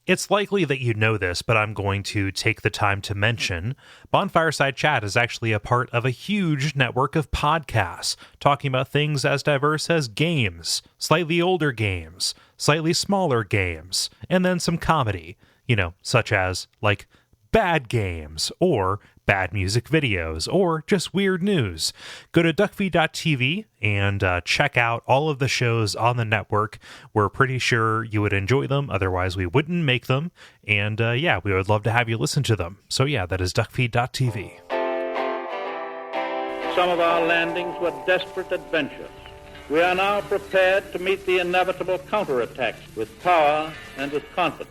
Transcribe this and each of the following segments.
It's likely that you know this, but I'm going to take the time to mention Bonfireside Chat is actually a part of a huge network of podcasts talking about things as diverse as games, slightly older games, slightly smaller games, and then some comedy, such as like bad games or bad music videos or just weird news. Go to Duckfeed.tv and check out all of the shows on the network. We're pretty sure you would enjoy them. Otherwise, we wouldn't make them. And we would love to have you listen to them. So that is Duckfeed.tv. Some of our landings were desperate adventures. We are now prepared to meet the inevitable counterattacks with power and with confidence.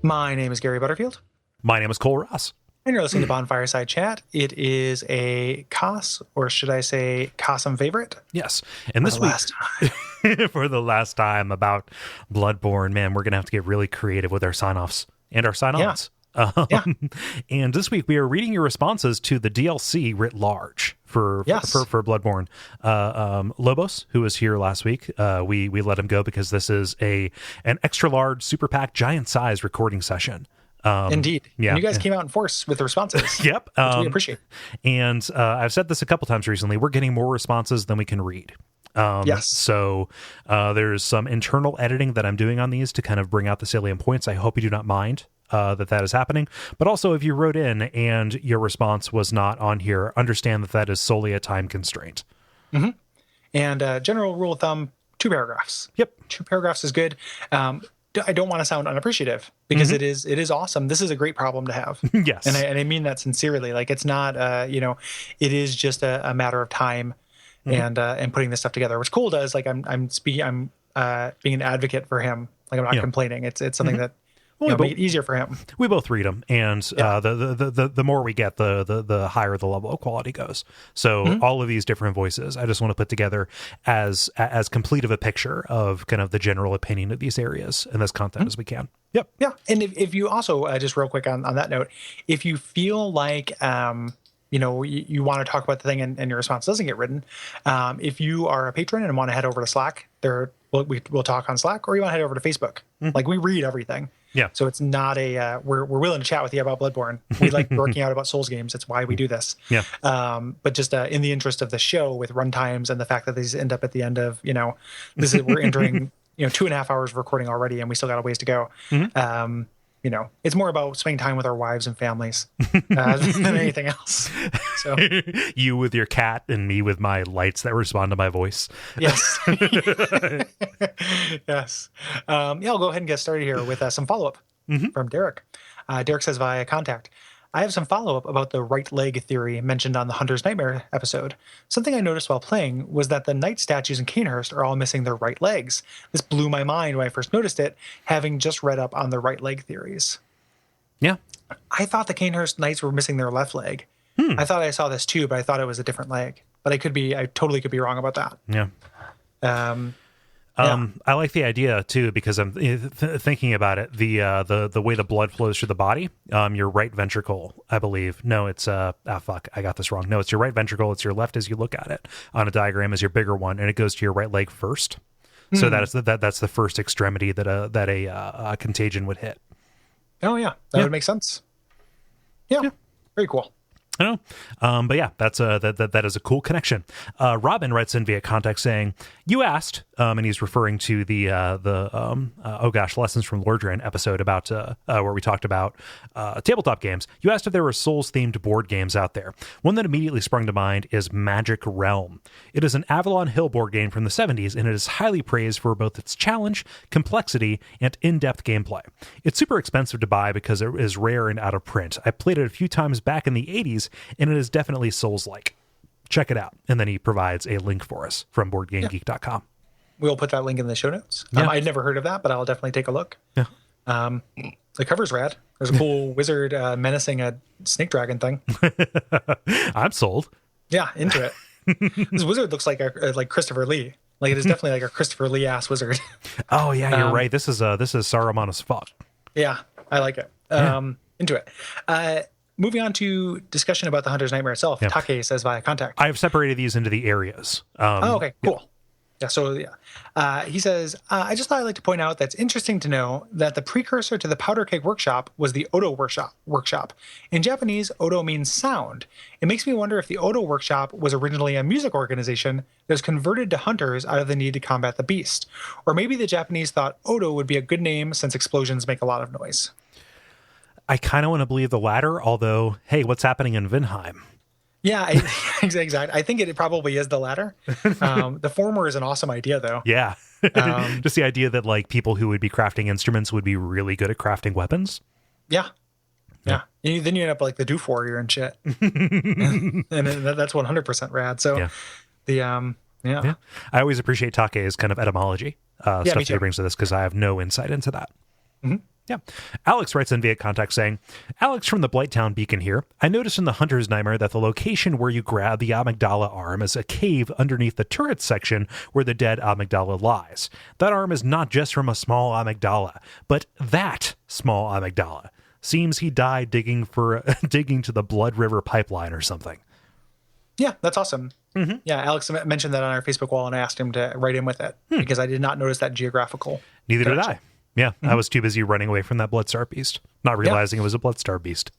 My name is Gary Butterfield. My name is Kole Ross. And you're listening to Bonfireside Chat. It is a COS, or should I say COSM favorite? Yes. And this week, for the last time about Bloodborne, man, we're going to have to get really creative with our sign-offs and our sign-ons. Yeah. And this week we are reading your responses to the DLC writ large for Bloodborne. Lobos, who was here last week, we let him go because this is an extra large, super packed, giant size recording session. Indeed. Yeah. And you guys came out in force with the responses. Yep. Which we appreciate. And I've said this a couple times recently. We're getting more responses than we can read. Yes. So there's some internal editing that I'm doing on these to kind of bring out the salient points. I hope you do not mind that is happening. But also, if you wrote in and your response was not on here, understand that is solely a time constraint. Mm-hmm. And general rule of thumb, 2 paragraphs. Yep. 2 paragraphs is good. I don't want to sound unappreciative because it is awesome. This is a great problem to have. Yes. And I mean that sincerely. Like, it's not, it is just a matter of time and putting this stuff together, which Cole does. Like, I'm being an advocate for him. Like, I'm not complaining. It's something that, make it easier for him. We both read them, and the more we get, the higher the level of quality goes. So all of these different voices, I just want to put together as complete of a picture of kind of the general opinion of these areas and this content as we can. Yep. Yeah, and if you also just real quick on that note, if you feel like you want to talk about the thing and your response doesn't get written, if you are a patron and want to head over to Slack, we'll talk on Slack, or you want to head over to Facebook. Like, we read everything. Yeah. So it's not we're willing to chat with you about Bloodborne. We like working out about Souls games. That's why we do this. Yeah. But just in the interest of the show, with run times and the fact that these end up at the end of, we're entering 2.5 hours of recording already, and we still got a ways to go. It's more about spending time with our wives and families than anything else. So you with your cat and me with my lights that respond to my voice. Yes. Yes. I'll go ahead and get started here with some follow-up from Derek. Derek says via contact, I have some follow-up about the right leg theory mentioned on the Hunter's Nightmare episode. Something I noticed while playing was that the knight statues in Canehurst are all missing their right legs. This blew my mind when I first noticed it, having just read up on the right leg theories. Yeah. I thought the Canehurst knights were missing their left leg. I thought I saw this too, but I thought it was a different leg. But I totally could be wrong about that. Yeah. I like the idea too, because I'm thinking about it. The way the blood flows through the body, your right ventricle, I believe. No, it's I got this wrong. No, it's your right ventricle. It's your left as you look at it on a diagram is your bigger one, and it goes to your right leg first. So that's the first extremity that a contagion would hit. Oh yeah, that would make sense. Yeah, very cool. I know. But yeah, that is a cool connection. Robin writes in via contact saying, you asked, and he's referring to the Lessons from Lordran episode about where we talked about tabletop games. You asked if there were Souls-themed board games out there. One that immediately sprung to mind is Magic Realm. It is an Avalon Hill board game from the 70s, and it is highly praised for both its challenge, complexity, and in-depth gameplay. It's super expensive to buy because it is rare and out of print. I played it a few times back in the 80s, and it is definitely Souls-like. Check it out. And then he provides a link for us from BoardGameGeek.com. We'll put that link in the show notes. I'd never heard of that, but I'll definitely take a look. Yeah. The cover's rad. There's a cool wizard menacing a snake dragon thing. I'm sold. Yeah, into it. This wizard looks like Christopher Lee. Like, it is definitely like a Christopher Lee-ass wizard. Oh, yeah, you're right. This is Saruman as fuck. Yeah, I like it. into it. Moving on to discussion about the Hunter's Nightmare itself. Yeah. Take says via contact. I have separated these into the areas. Okay, cool. He says, I just thought I'd like to point out that it's interesting to know that the precursor to the Powder Keg Workshop was the Odo Workshop. In Japanese, Odo means sound. It makes me wonder if the Odo Workshop was originally a music organization that was converted to hunters out of the need to combat the beast. Or maybe the Japanese thought Odo would be a good name since explosions make a lot of noise. I kind of want to believe the latter, although, hey, what's happening in Vinheim? Yeah, exactly. I think it probably is the latter. The former is an awesome idea, though. Yeah. Just the idea that like people who would be crafting instruments would be really good at crafting weapons. Yeah. Then you end up like the Doof Warrior and shit. and that's 100% rad. So I always appreciate Take's kind of etymology stuff that he brings to this because I have no insight into that. Mm-hmm. Yeah. Alex writes in via contact saying, Alex from the Blighttown Beacon here. I noticed in the Hunter's Nightmare that the location where you grab the amygdala arm is a cave underneath the turret section where the dead amygdala lies. That arm is not just from a small amygdala, but that small amygdala. Seems he died digging to the Blood River pipeline or something. Yeah, that's awesome. Mm-hmm. Yeah, Alex mentioned that on our Facebook wall and I asked him to write in with it because I did not notice that geographical. Neither did I. Yeah, I was too busy running away from that Bloodstar beast, not realizing it was a Bloodstar beast.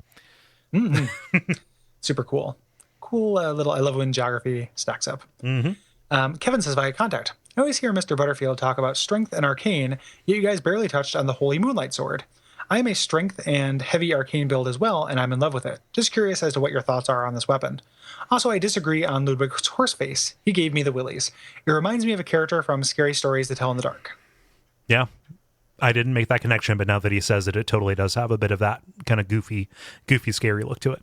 Mm-hmm. Super cool. Cool little, I love when geography stacks up. Mm-hmm. Kevin says via contact, I always hear Mr. Butterfield talk about strength and arcane, yet you guys barely touched on the Holy Moonlight Sword. I am a strength and heavy arcane build as well, and I'm in love with it. Just curious as to what your thoughts are on this weapon. Also, I disagree on Ludwig's Horseface. He gave me the willies. It reminds me of a character from Scary Stories to Tell in the Dark. Yeah. I didn't make that connection, but now that he says it, it totally does have a bit of that kind of goofy, scary look to it.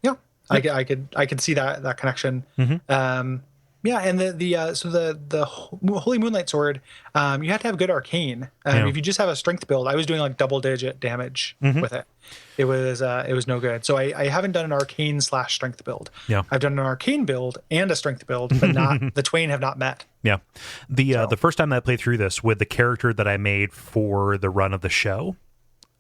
Yeah, I could see that connection. Mm-hmm. Yeah, and the Holy Moonlight Sword, you have to have good arcane. If you just have a strength build, I was doing like double-digit damage with it. It was no good. So I haven't done an arcane / strength build. Yeah, I've done an arcane build and a strength build, but not the twain have not met. Yeah, the first time that I played through this with the character that I made for the run of the show.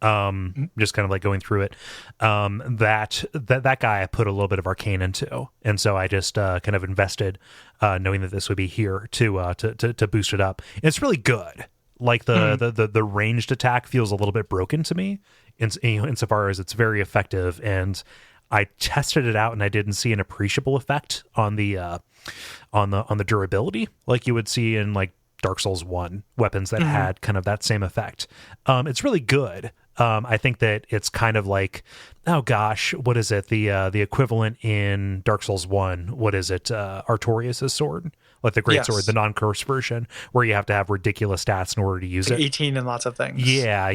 Just kind of like going through it, that guy I put a little bit of arcane into, and so I just kind of invested, knowing that this would be here to boost it up. And it's really good. Like the ranged attack feels a little bit broken to me, insofar as it's very effective. And I tested it out, and I didn't see an appreciable effect on the durability like you would see in like Dark Souls 1 weapons that had kind of that same effect. It's really good. I think that it's kind of like, oh gosh, what is it? The equivalent in Dark Souls 1, what is it? Artorias' sword, like the great sword, the non-cursed version, where you have to have ridiculous stats in order to use it. 18 and lots of things. Yeah.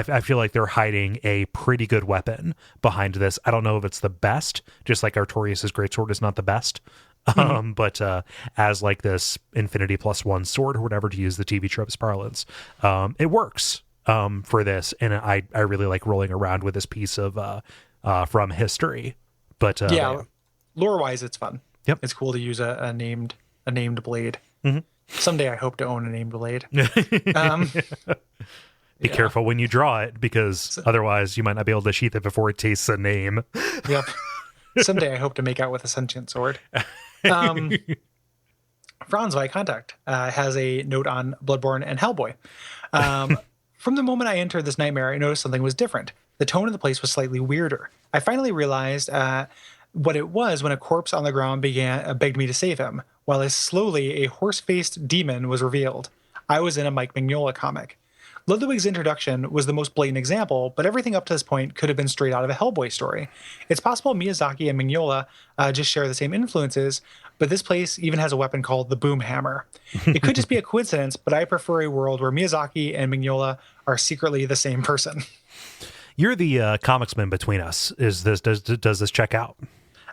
I feel like they're hiding a pretty good weapon behind this. I don't know if it's the best, just like Artorias' great sword is not the best. But as like this Infinity +1 sword or whatever, to use the TV tropes parlance, it works for this, and I really like rolling around with this piece of from history. But lore wise, it's fun. Yep, it's cool to use a named blade. Mm-hmm. Someday I hope to own a named blade. Be careful when you draw it, because otherwise you might not be able to sheath it before it tastes a name. Yep. Someday I hope to make out with a sentient sword. Franz by contact has a note on Bloodborne and Hellboy. From the moment I entered this nightmare, I noticed something was different. The tone of the place was slightly weirder. I finally realized what it was when a corpse on the ground begged me to save him, while slowly a horse-faced demon was revealed. I was in a Mike Mignola comic. Ludwig's introduction was the most blatant example, but everything up to this point could have been straight out of a Hellboy story. It's possible Miyazaki and Mignola just share the same influences, but this place even has a weapon called the Boom Hammer. It could just be a coincidence, but I prefer a world where Miyazaki and Mignola are secretly the same person. You're the comicsman between us. Does this check out?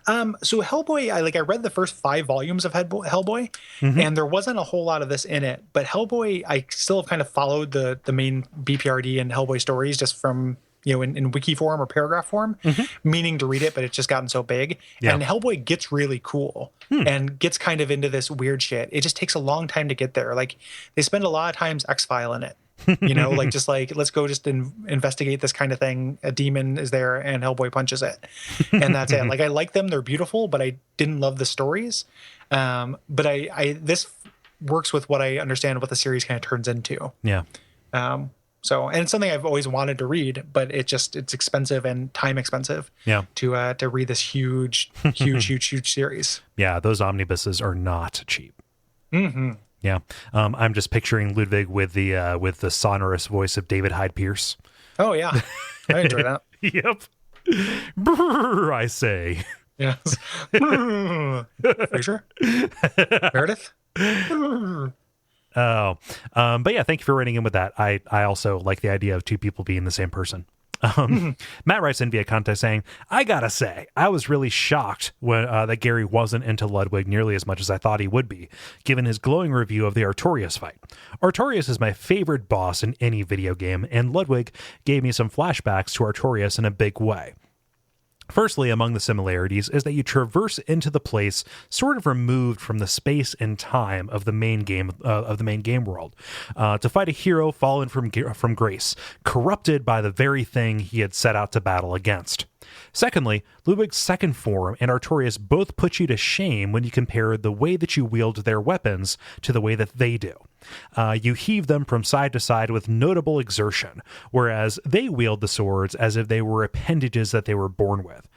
So Hellboy, I read the first 5 volumes of Hellboy, and there wasn't a whole lot of this in it. But Hellboy, I still have kind of followed the main BPRD and Hellboy stories just from, in wiki form or paragraph form, meaning to read it, but it's just gotten so big. Yeah. And Hellboy gets really cool and gets kind of into this weird shit. It just takes a long time to get there. Like, they spend a lot of times X-File in it. Like just like, let's go just investigate this kind of thing. A demon is there and Hellboy punches it. And that's it. Like, I like them. They're beautiful, but I didn't love the stories. But this works with what I understand what the series kind of turns into. Yeah. So, and it's something I've always wanted to read, but it's expensive and time expensive. Yeah. To read this huge series. Yeah. Those omnibuses are not cheap. Mm-hmm. Yeah. I'm just picturing Ludwig with the sonorous voice of David Hyde Pierce. Oh yeah. I enjoy that. Yep. Brrr, I say. Yes. Fraser? Meredith? Oh, but yeah, thank you for writing in with that. I also like the idea of two people being the same person. Matt writes in via contact saying, I gotta say, I was really shocked when that Gary wasn't into Ludwig nearly as much as I thought he would be, given his glowing review of the Artorias fight. Artorias is my favorite boss in any video game, and Ludwig gave me some flashbacks to Artorias in a big way. Firstly, among the similarities is that you traverse into the place sort of removed from the space and time of the main game world to fight a hero fallen from grace, corrupted by the very thing he had set out to battle against. Secondly, Ludwig's second form and Artorias both put you to shame when you compare the way that you wield their weapons to the way that they do. You heave them from side to side with notable exertion, whereas they wield the swords as if they were appendages that they were born with.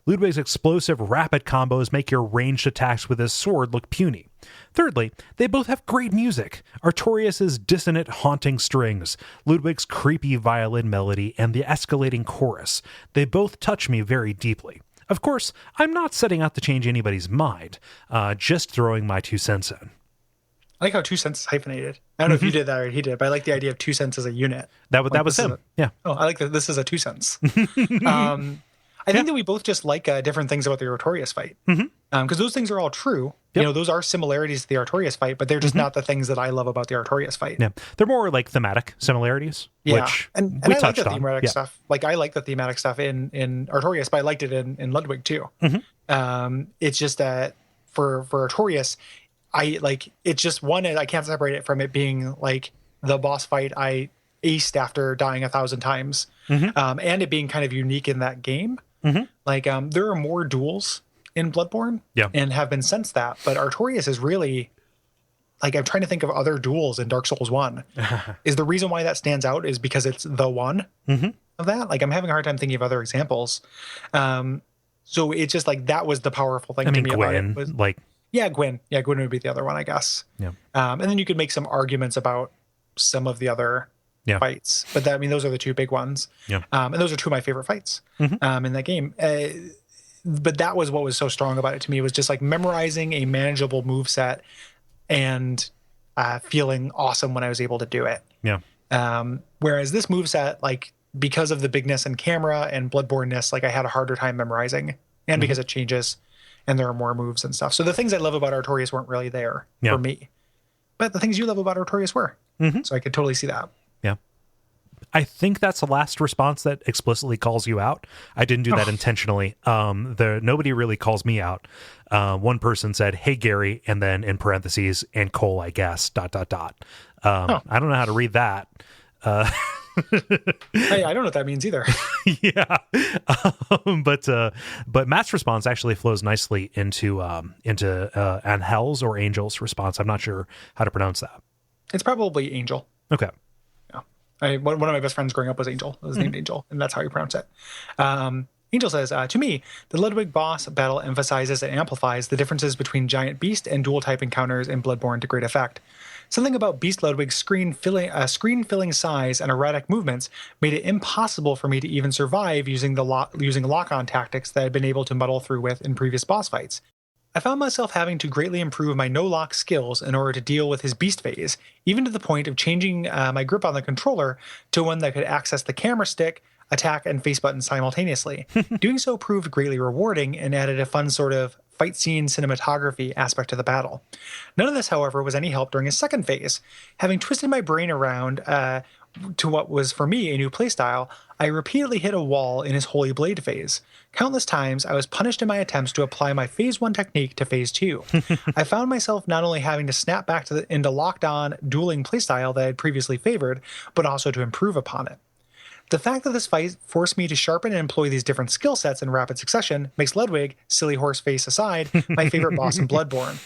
Ludwig's explosive, rapid combos make your ranged attacks with his sword look puny. Thirdly, they both have great music. Artorias' dissonant, haunting strings, Ludwig's creepy violin melody, and the escalating chorus. They both touch me very deeply. Of course, I'm not setting out to change anybody's mind, just throwing my 2 cents in. I like how 2 cents is hyphenated. I don't know if you did that or he did, but I like the idea of 2 cents as a unit. That was him. Yeah. Oh, I like that. This is a 2 cents. I think that we both just like different things about the Artorias fight. Because those things are all true. Yep. Those are similarities to the Artorias fight, but they're just not the things that I love about the Artorias fight. Yeah. They're more like thematic similarities, which and we I like touched the on. thematic stuff. Like, I like the thematic stuff in Artorias, but I liked it in Ludwig too. It's just that for Artorias, it's just one, I can't separate it from it being like the boss fight I aced after dying 1,000 times, and it being kind of unique in that game. Like, there are more duels in Bloodborne, and have been since that, but Artorias is really, like, I'm trying to think of other duels in Dark Souls 1. Is the reason why that stands out is because it's the one of that. Like, I'm having a hard time thinking of other examples. So it's just like, that was the powerful thing to me Gwen, about it. Was, Gwen. Yeah, Gwen would be the other one, I guess. Yeah. And then you could make some arguments about some of the other fights, but those are the two big ones. And those are two of my favorite fights in that game. But that was what was so strong about it to me, was just like memorizing a manageable move set and feeling awesome when I was able to do it. Whereas this move set, like, because of the bigness and camera and Bloodborne-ness, like, I had a harder time memorizing, and because it changes and there are more moves and stuff. So the things I love about Artorias weren't really there for me, but the things you love about Artorias were. So I could totally see that. I think that's the last response that explicitly calls you out. I didn't do that intentionally. Nobody really calls me out. One person said, "Hey Gary," and then in parentheses, "and Kole, I guess." ... I don't know how to read that. I don't know what that means either. But Matt's response actually flows nicely into Angel's or Angel's response. I'm not sure how to pronounce that. It's probably Angel. Okay. One of my best friends growing up was Angel. It was named Angel, and that's how you pronounce it. Angel says, to me, the Ludwig boss battle emphasizes and amplifies the differences between giant beast and dual-type encounters in Bloodborne to great effect. Something about Beast Ludwig's screen-filling size and erratic movements made it impossible for me to even survive using lock-on tactics that I'd been able to muddle through with in previous boss fights. I found myself having to greatly improve my no-lock skills in order to deal with his beast phase, even to the point of changing my grip on the controller to one that could access the camera stick, attack, and face button simultaneously. Doing so proved greatly rewarding and added a fun sort of fight scene cinematography aspect to the battle. None of this, however, was any help during his second phase. Having twisted my brain around to what was for me a new playstyle, I repeatedly hit a wall in his Holy Blade phase. Countless times, I was punished in my attempts to apply my Phase 1 technique to Phase 2. I found myself not only having to snap back into locked-on, dueling playstyle that I had previously favored, but also to improve upon it. The fact that this fight forced me to sharpen and employ these different skill sets in rapid succession makes Ludwig, silly horse face aside, my favorite boss in Bloodborne.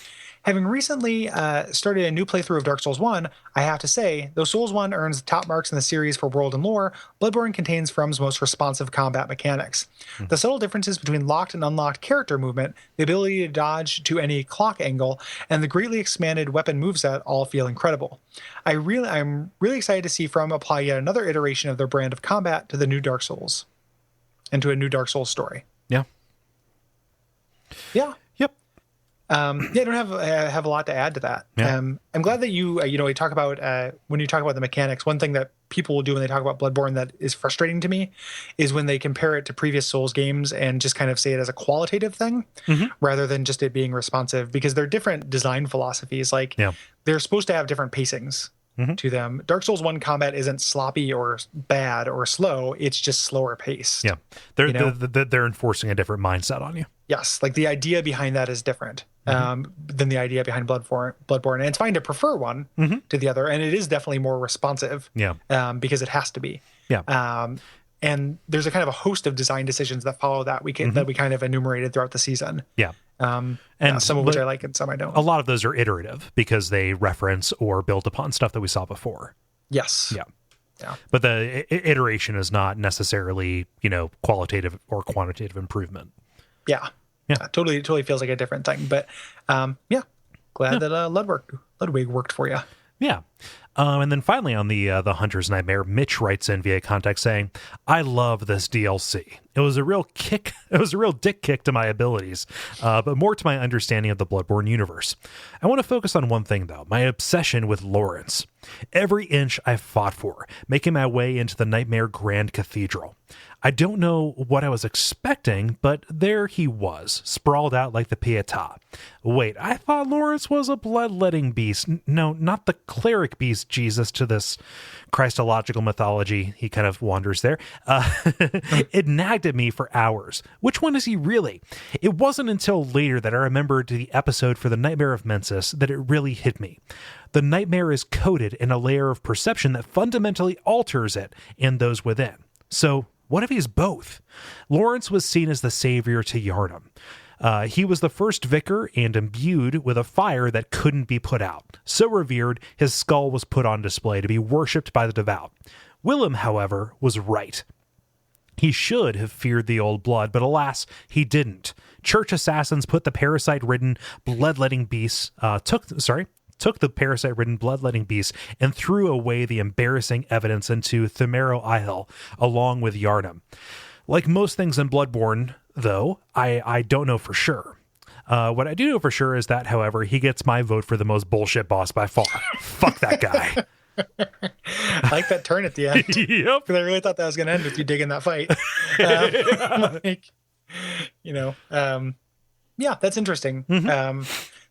Having recently started a new playthrough of Dark Souls 1, I have to say, though Souls 1 earns the top marks in the series for world and lore, Bloodborne contains From's most responsive combat mechanics. The subtle differences between locked and unlocked character movement, the ability to dodge to any clock angle, and the greatly expanded weapon moveset all feel incredible. I'm really excited to see From apply yet another iteration of their brand of combat to the new Dark Souls, and to a new Dark Souls story. Yeah. Yeah. I don't have a lot to add to that. Yeah. I'm glad that you talk about when you talk about the mechanics. One thing that people will do when they talk about Bloodborne that is frustrating to me is when they compare it to previous Souls games and just kind of say it as a qualitative thing rather than just it being responsive, because they're different design philosophies. Like they're supposed to have different pacings to them. Dark Souls 1 combat isn't sloppy or bad or slow. It's just slower pace. Yeah. They're enforcing a different mindset on you. Yes. Like the idea behind that is different than the idea behind Bloodborne. And it's fine to prefer one to the other. And it is definitely more responsive because it has to be. Yeah. And there's a kind of a host of design decisions that follow that that we kind of enumerated throughout the season. Yeah. And some of which I like and some I don't. A lot of those are iterative because they reference or build upon stuff that we saw before. Yes. Yeah. But the iteration is not necessarily, qualitative or quantitative improvement. Yeah. Totally feels like a different thing. But glad that Ludwig worked for you. Yeah. And then finally on the Hunter's Nightmare, Mitch writes in via contact saying, I love this DLC. It was a real dick kick to my abilities, but more to my understanding of the Bloodborne universe. I want to focus on one thing, though, my obsession with Lawrence. Every inch I fought for, making my way into the Nightmare Grand Cathedral. I don't know what I was expecting, but there he was, sprawled out like the Pietà. Wait, I thought Lawrence was a bloodletting beast. No, not the cleric beast Jesus to this Christological mythology. He kind of wanders there. It nagged at me for hours. Which one is he really? It wasn't until later that I remembered the episode for the Nightmare of Mensis that it really hit me. The nightmare is coated in a layer of perception that fundamentally alters it and those within. So, what if he's both? Lawrence was seen as the savior to Yharnam. He was the first vicar and imbued with a fire that couldn't be put out. So revered, his skull was put on display to be worshipped by the devout. Willem, however, was right. He should have feared the old blood, but alas, he didn't. Church assassins put the parasite-ridden, bloodletting beasts, took the parasite-ridden bloodletting beast and threw away the embarrassing evidence into Themero Ihel, along with Yharnam. Like most things in Bloodborne, though, I don't know for sure. What I do know for sure is that, however, he gets my vote for the most bullshit boss by far. Fuck that guy. I like that turn at the end. Yep. Because I really thought that was going to end with you digging that fight. That's interesting.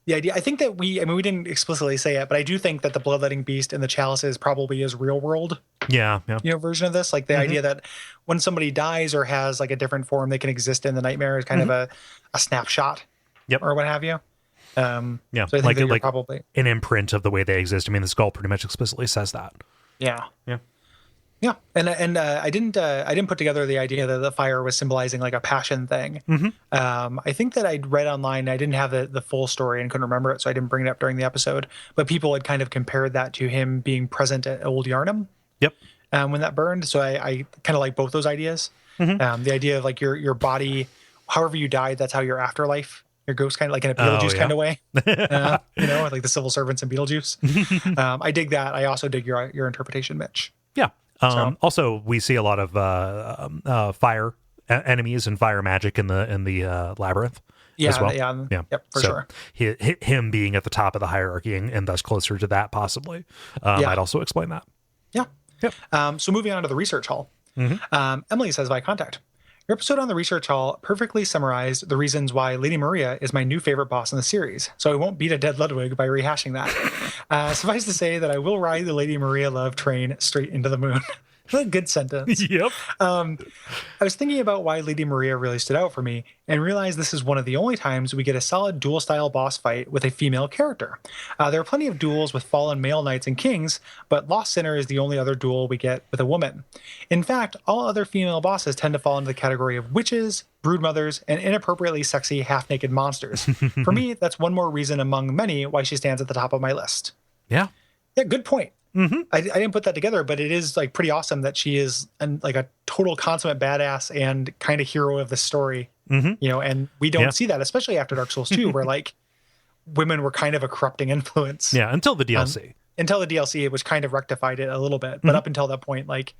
The idea, I think that we didn't explicitly say it, but I do think that the bloodletting beast and the chalices probably is real world. Yeah. Version of this, like the idea that when somebody dies or has like a different form, they can exist in the nightmare is kind of a snapshot, or what have you. So I think that like probably an imprint of the way they exist. I mean, the skull pretty much explicitly says that. Yeah. And I didn't put together the idea that the fire was symbolizing like a passion thing. I think that I'd read online. I didn't have the full story and couldn't remember it, so I didn't bring it up during the episode. But people had kind of compared that to him being present at Old Yharnam. Yep. When that burned, so I kind of like both those ideas. The idea of like your body, however you died, that's how your afterlife. Your ghost kind of like in a Beetlejuice kind of way, like the civil servants in Beetlejuice. I dig that. I also dig your interpretation, Mitch. Yeah. Also, we see a lot of fire enemies and fire magic in the labyrinth as well. Yeah, for sure. Him being at the top of the hierarchy and thus closer to that possibly might also explain that. Yeah. Yep. So moving on to the research hall. Emily says by contact. Your episode on the research hall perfectly summarized the reasons why Lady Maria is my new favorite boss in the series, so I won't beat a dead Ludwig by rehashing that. Suffice to say that I will ride the Lady Maria love train straight into the moon. What a good sentence. Yep. I was thinking about why Lady Maria really stood out for me and realized this is one of the only times we get a solid duel-style boss fight with a female character. There are plenty of duels with fallen male knights and kings, but Lost Sinner is the only other duel we get with a woman. In fact, all other female bosses tend to fall into the category of witches, broodmothers, and inappropriately sexy half-naked monsters. For me, that's one more reason among many why she stands at the top of my list. Yeah. Yeah, good point. Mm-hmm. I didn't put that together, but it is like pretty awesome that she is like a total consummate badass and kind of hero of the story, and we don't see that, especially after Dark Souls 2, where like women were kind of a corrupting influence. Yeah, until the DLC. Until the DLC, which kind of rectified it a little bit. But up until that point, like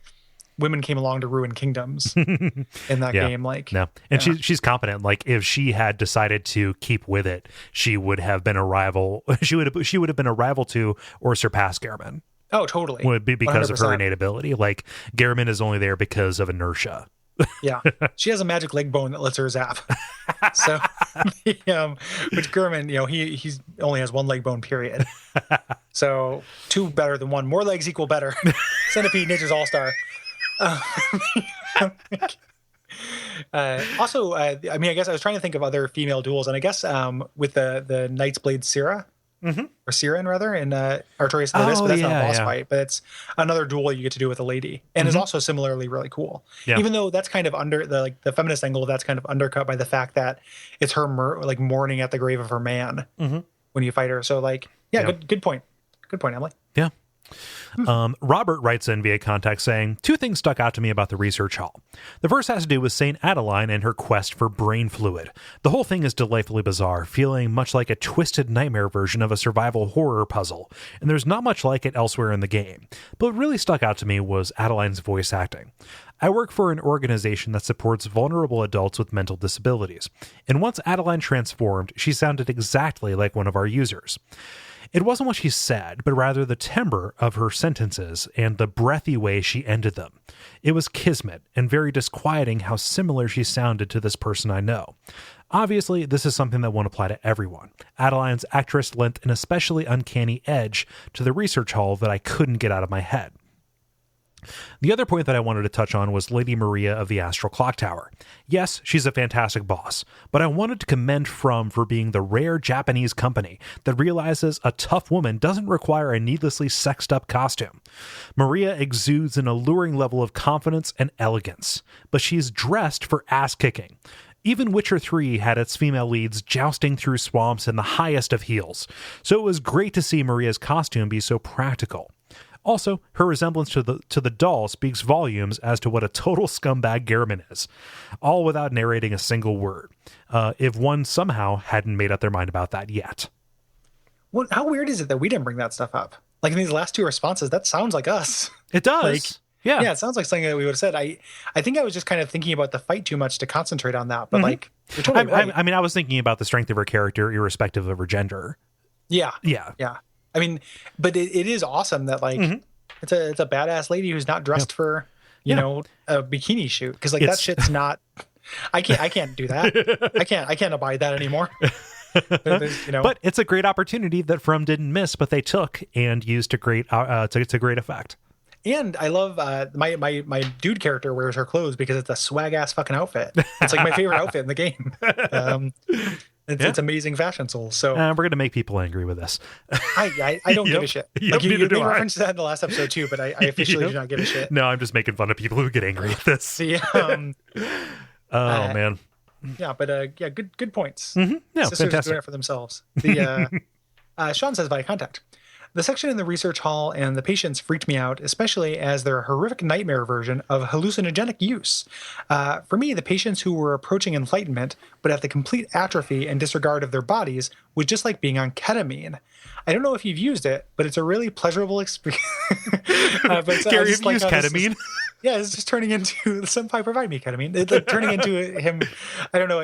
women came along to ruin kingdoms in that game. Like, no, and she's competent. Like, if she had decided to keep with it, she would have been a rival. She would have been a rival to or surpassed Gehrman. Oh, totally. Would be because 100%. of her innate ability. Like, Gehrman is only there because of inertia. Yeah, she has a magic leg bone that lets her zap. So, which Gehrman, he only has one leg bone, period. So, two better than one. More legs equal better. Centipede, Nature's All-Star. Also, I guess I was trying to think of other female duels, and I guess with the Knight's Blade Syrah, or Siren rather, in Artorias Abyss, but that's not a boss fight, but it's another duel you get to do with a lady, and is also similarly really cool. Yeah. Even though that's kind of under the feminist angle, that's kind of undercut by the fact that it's her mourning at the grave of her man when you fight her. So good point. Good point, Emily. Yeah. Robert writes in via contact saying, 2 things stuck out to me about the research hall. The first has to do with Saint Adeline and her quest for brain fluid. The whole thing is delightfully bizarre, feeling much like a twisted nightmare version of a survival horror puzzle, and there's not much like it elsewhere in the game. But what really stuck out to me was Adeline's voice acting. I work for an organization that supports vulnerable adults with mental disabilities, and once Adeline transformed, she sounded exactly like one of our users. It wasn't what she said, but rather the timbre of her sentences and the breathy way she ended them. It was kismet and very disquieting how similar she sounded to this person I know. Obviously, this is something that won't apply to everyone. Adeline's actress lent an especially uncanny edge to the research hall that I couldn't get out of my head. The other point that I wanted to touch on was Lady Maria of the Astral Clock Tower. Yes, she's a fantastic boss, but I wanted to commend From for being the rare Japanese company that realizes a tough woman doesn't require a needlessly sexed up costume. Maria exudes an alluring level of confidence and elegance, but she's dressed for ass kicking. Even Witcher 3 had its female leads jousting through swamps in the highest of heels, so it was great to see Maria's costume be so practical. Also, her resemblance to the doll speaks volumes as to what a total scumbag Gehrman is, all without narrating a single word, if one somehow hadn't made up their mind about that yet. Well, how weird is it that we didn't bring that stuff up? Like in these last 2 responses, that sounds like us. It does. Yeah, it sounds like something that we would have said. I think I was just kind of thinking about the fight too much to concentrate on that, but you're totally right. I mean, I was thinking about the strength of her character irrespective of her gender. Yeah. I mean, but it is awesome that it's a badass lady who's not dressed for a bikini shoot, because that shit's not. I can't do that. I can't abide that anymore. But it's a great opportunity that From didn't miss, but they took and used to great effect. And I love my dude character wears her clothes because it's a swag ass fucking outfit. It's like my favorite outfit in the game. It's amazing fashion soul. So we're gonna make people angry with this. I don't give a shit. Like you referenced that in the last episode too, but I officially do not give a shit. No, I'm just making fun of people who get angry at this. Man. Yeah, but good points. Mm-hmm. Yeah, Sisters fantastic. doing it for themselves. The Sean says via contact. The section in the research hall and the patients freaked me out, especially as they're a horrific nightmare version of hallucinogenic use. For me, the patients who were approaching enlightenment, but at the complete atrophy and disregard of their bodies, was just like being on ketamine. I don't know if you've used it, but it's a really pleasurable experience. Gary, have you used ketamine? It's just turning into, the senpai provide me ketamine. It's like turning into him. I don't know.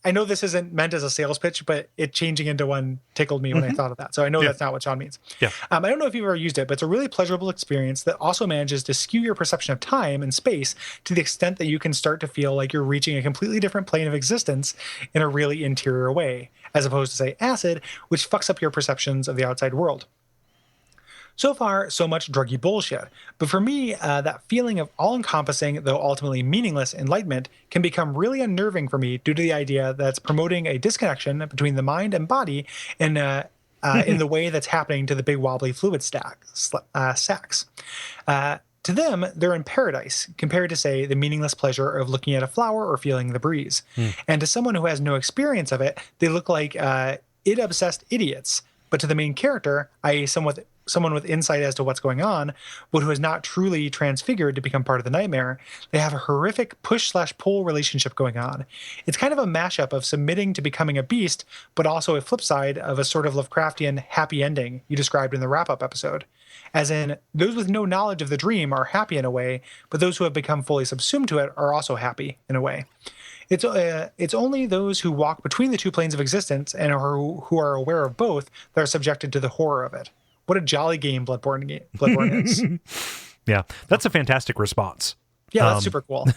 I know this isn't meant as a sales pitch, but it changing into one tickled me when I thought of that. So I know that's not what Sean means. Yeah. I don't know if you've ever used it, but it's a really pleasurable experience that also manages to skew your perception of time and space to the extent that you can start to feel like you're reaching a completely different plane of existence in a really interior way, as opposed to, say, acid, which fucks up your perceptions of the outside world. So far, so much druggy bullshit. But for me, that feeling of all-encompassing, though ultimately meaningless enlightenment can become really unnerving for me due to the idea that it's promoting a disconnection between the mind and body in the way that's happening to the big wobbly fluid sacs. To them, they're in paradise, compared to, say, the meaningless pleasure of looking at a flower or feeling the breeze. And to someone who has no experience of it, they look like it-obsessed idiots. But to the main character, i.e. someone with insight as to what's going on, but who is not truly transfigured to become part of the nightmare, they have a horrific push/pull relationship going on. It's kind of a mashup of submitting to becoming a beast, but also a flip side of a sort of Lovecraftian happy ending you described in the wrap-up episode. As in, those with no knowledge of the dream are happy in a way, but those who have become fully subsumed to it are also happy in a way. It's only those who walk between the two planes of existence and who are aware of both that are subjected to the horror of it. What a jolly game Bloodborne is. Yeah, that's a fantastic response. Yeah, that's super cool.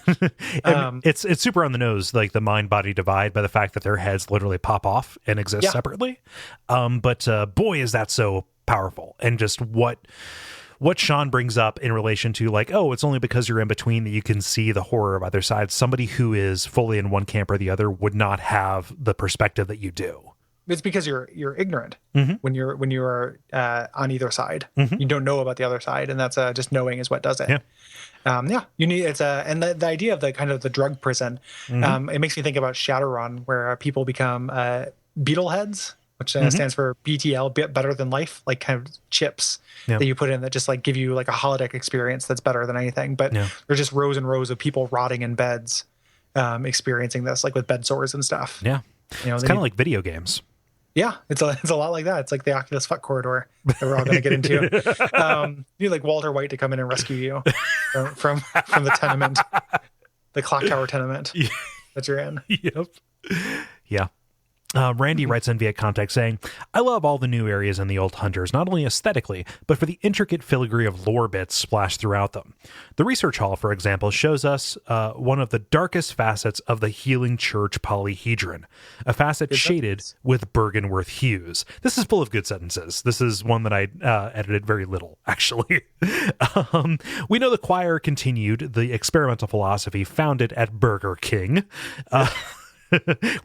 It's super on the nose, like the mind-body divide, by the fact that their heads literally pop off and exist separately. But boy, is that so powerful. And just what Sean brings up in relation to, like, oh, it's only because you're in between that you can see the horror of either side. Somebody who is fully in one camp or the other would not have the perspective that you do. It's because you're ignorant when you're on either side. You don't know about the other side, and that's just knowing is what does it. You need and the idea of the kind of the drug prison. It makes me think about Shadowrun, where people become beetle heads, which stands for BTL, better than life, like kind of chips that you put in that just like give you like a holodeck experience that's better than anything. But there's just rows and rows of people rotting in beds, experiencing this, like with bed sores and stuff. Yeah, it's kind of like video games. Yeah, it's a lot like that. It's like the Oculus fuck corridor that we're all going to get into. You need like Walter White to come in and rescue you from the tenement, the clock tower tenement that you're in. Yep. Yeah. Randy writes in via contact saying, I love all the new areas in the Old Hunters, not only aesthetically, but for the intricate filigree of lore bits splashed throughout them. The research hall, for example, shows us one of the darkest facets of the Healing Church polyhedron, a facet shaded with Bergenworth hues. This is full of good sentences. This is one that I edited very little, actually. We know the choir continued the experimental philosophy founded at Burger King,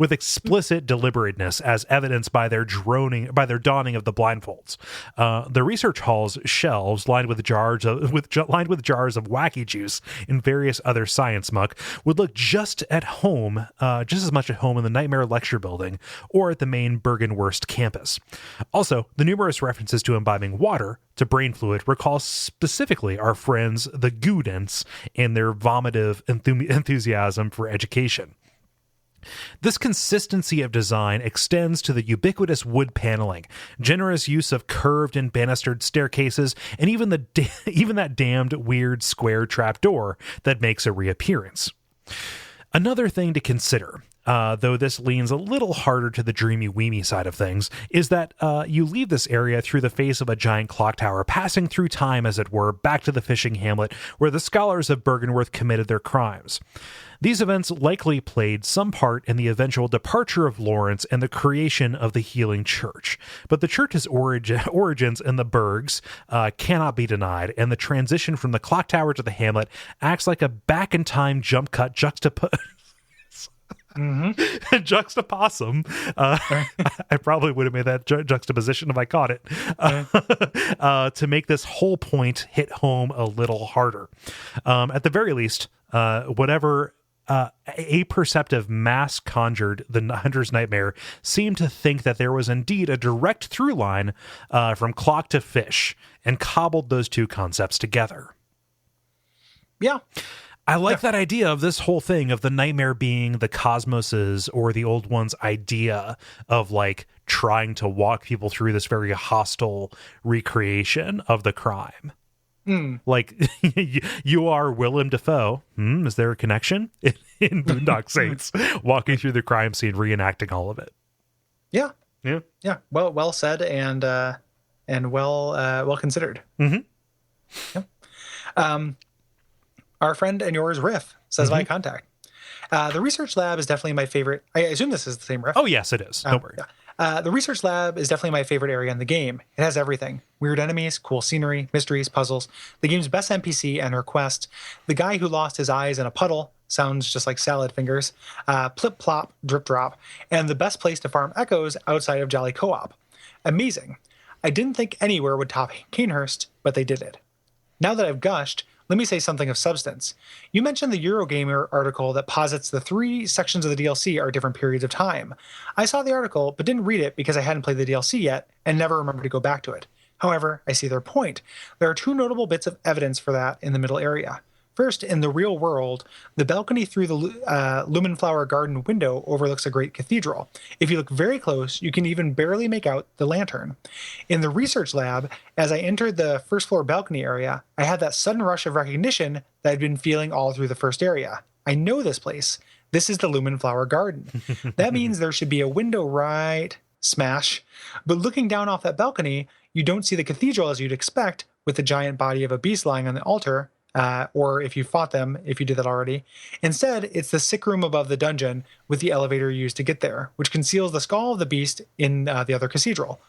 with explicit deliberateness, as evidenced by their donning of the blindfolds. The research hall's shelves, lined with jars of wacky juice and various other science muck, would look just as much at home in the Nightmare Lecture Building or at the main Bergenwurst campus. Also, the numerous references to imbibing water to brain fluid recall specifically our friends the Goodents and their vomitive enthusiasm for education. This consistency of design extends to the ubiquitous wood paneling, generous use of curved and banistered staircases, and even that damned weird square trapdoor that makes a reappearance. Another thing to consider, though this leans a little harder to the dreamy-weemy side of things, is that you leave this area through the face of a giant clock tower, passing through time, as it were, back to the fishing hamlet where the scholars of Bergenworth committed their crimes. These events likely played some part in the eventual departure of Lawrence and the creation of the Healing Church. But the church's origins in the Bergs cannot be denied, and the transition from the clock tower to the hamlet acts like a back-in-time jump cut juxtapossum. I probably would have made that juxtaposition if I caught it, to make this whole point hit home a little harder. At the very least, whatever aperceptive mass conjured the Hunter's Nightmare seemed to think that there was indeed a direct through line from clock to fish, and cobbled those two concepts together. Yeah. I like that idea of this whole thing of the nightmare being the cosmos's or the old one's idea of like trying to walk people through this very hostile recreation of the crime. Like you are Willem Dafoe. Is there a connection in Boondock Saints? Walking through the crime scene, reenacting all of it. Yeah. Yeah. Yeah. Well said and well considered. Mm-hmm. Yeah. Our friend and yours, Riff, says via contact. The research lab is definitely my favorite. I assume this is the same Riff. Oh, yes, it is. Don't worry. Yeah. The research lab is definitely my favorite area in the game. It has everything. Weird enemies, cool scenery, mysteries, puzzles, the game's best NPC and her quest, the guy who lost his eyes in a puddle, sounds just like salad fingers, plip plop, drip drop, and the best place to farm echoes outside of Jolly Co-op. Amazing. I didn't think anywhere would top Canehurst, but they did it. Now that I've gushed, let me say something of substance. You mentioned the Eurogamer article that posits the 3 sections of the DLC are different periods of time. I saw the article, but didn't read it because I hadn't played the DLC yet and never remembered to go back to it. However, I see their point. There are 2 notable bits of evidence for that in the middle area. First, in the real world, the balcony through the Lumenflower Garden window overlooks a great cathedral. If you look very close, you can even barely make out the lantern. In the research lab, as I entered the first floor balcony area, I had that sudden rush of recognition that I'd been feeling all through the first area. I know this place. This is the Lumenflower Garden. That means there should be a window right... Smash. But looking down off that balcony, you don't see the cathedral as you'd expect, with the giant body of a beast lying on the altar, or if you fought them, if you did that already. Instead, it's the sick room above the dungeon with the elevator used to get there, which conceals the skull of the beast in the other cathedral.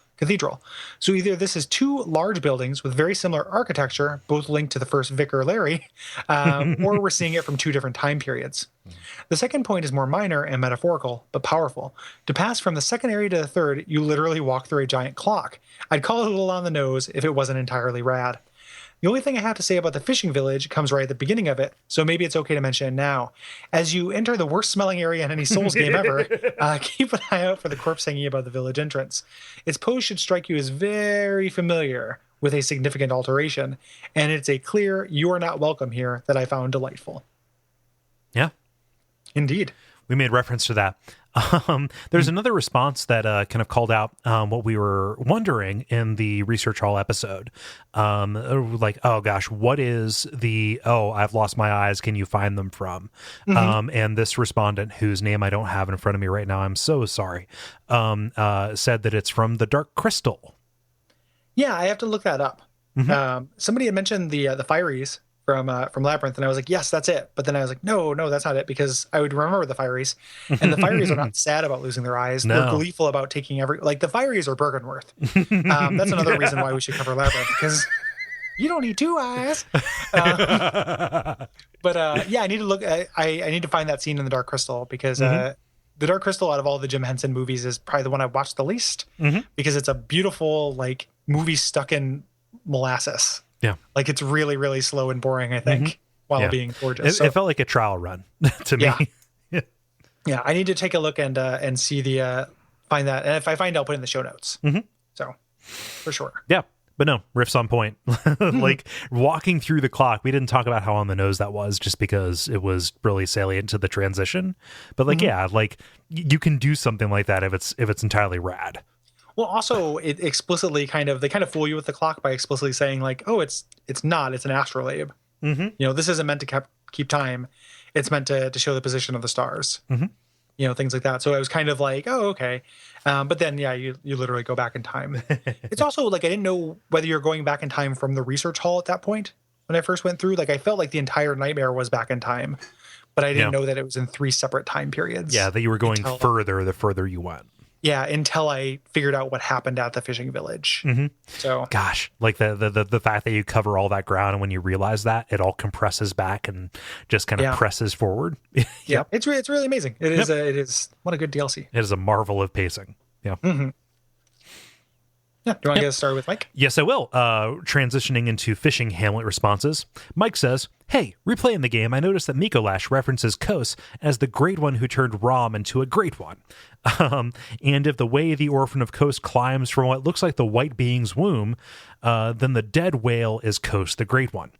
So either this is 2 large buildings with very similar architecture, both linked to the first Vicar Larry, or we're seeing it from 2 different time periods. The second point is more minor and metaphorical, but powerful. To pass from the second area to the third, you literally walk through a giant clock. I'd call it a little on the nose if it wasn't entirely rad. The only thing I have to say about the fishing village comes right at the beginning of it, so maybe it's okay to mention it now. As you enter the worst smelling area in any Souls game ever, keep an eye out for the corpse hanging above the village entrance. Its pose should strike you as very familiar, with a significant alteration, and it's a clear "you are not welcome here" that I found delightful. Yeah. Indeed. We made reference to that. There's another response that kind of called out what we were wondering in the Research Hall episode. Like, oh gosh, what is the, I've lost my eyes, can you find them from? And this respondent, whose name I don't have in front of me right now, I'm so sorry, said that it's from the Dark Crystal. Yeah, I have to look that up. Somebody had mentioned the Fireys from Labyrinth, and I was like, yes, that's it. But then I was like, no, that's not it, because I would remember the Fireys, and the Fireys are not sad about losing their eyes. No. They're gleeful about taking like the Fireys are Bergenworth. That's another reason why we should cover Labyrinth, because you don't need 2 eyes. But yeah, I need to look. I need to find that scene in the Dark Crystal, because the Dark Crystal, out of all the Jim Henson movies, is probably the one I've watched the least, because it's a beautiful like movie stuck in molasses. Yeah. Like it's really, really slow and boring, I think, while being gorgeous. It felt like a trial run to me. Yeah. I need to take a look and see find that. And if I find it, I'll put it in the show notes. So for sure. Yeah. But no, riff's on point. Like walking through the clock, we didn't talk about how on the nose that was, just because it was really salient to the transition. But like, yeah, like you can do something like that if it's entirely rad. Well, also, it explicitly they kind of fool you with the clock by explicitly saying like, oh, it's not, it's an astrolabe. You know, this isn't meant to keep time. It's meant to show the position of the stars. You know, things like that. So I was kind of like, oh, okay. But then, yeah, you literally go back in time. It's also like, I didn't know whether you're going back in time from the research hall at that point when I first went through. Like, I felt like the entire nightmare was back in time, but I didn't know that it was in 3 separate time periods. Yeah, that you were going further the further you went. Yeah, until I figured out what happened at the fishing village. So, gosh, like the fact that you cover all that ground, and when you realize that, it all compresses back and just kind of presses forward. Yeah, it's really amazing. It is. It is. What a good DLC. It is a marvel of pacing. Yeah. Yeah. Do you want to get started with Mike? Yes, I will. Transitioning into fishing Hamlet responses. Mike says, Hey, replaying the game, I noticed that Mikolash references Kos as the Great One who turned Rom into a Great One. And if the way the Orphan of Kos climbs from what looks like the White Being's womb, then the dead whale is Kos, the Great One.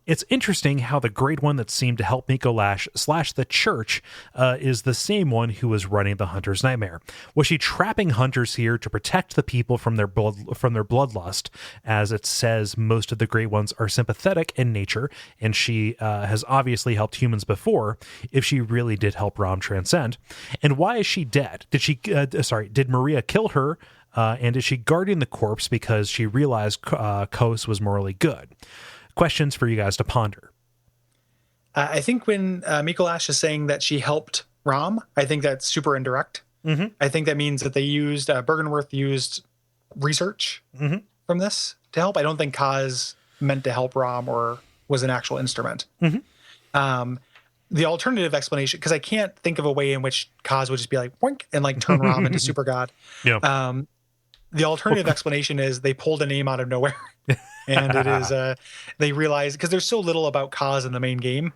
It's interesting how the Great One that seemed to help Mikolash / the church is the same one who was running the Hunter's Nightmare. Was she trapping hunters here to protect the people from their bloodlust? As it says, most of the Great Ones are sympathetic in nature, and she has obviously helped humans before, if she really did help Rom transcend. And why is she dead? Did Maria kill her? And is she guarding the corpse because she realized Kos was morally good? Questions for you guys to ponder. I think when Mikolash is saying that she helped Rom, I think that's super indirect. Mm-hmm. I think that means that they used, Bergenworth used research from this to help. I don't think Kaz meant to help Rom or was an actual instrument. Mm-hmm. The alternative explanation, because I can't think of a way in which Kaz would just be like, boink, and like turn Rom into super god. Yeah. The alternative explanation is they pulled a name out of nowhere. And it is, they realize, because there's so little about Kaz in the main game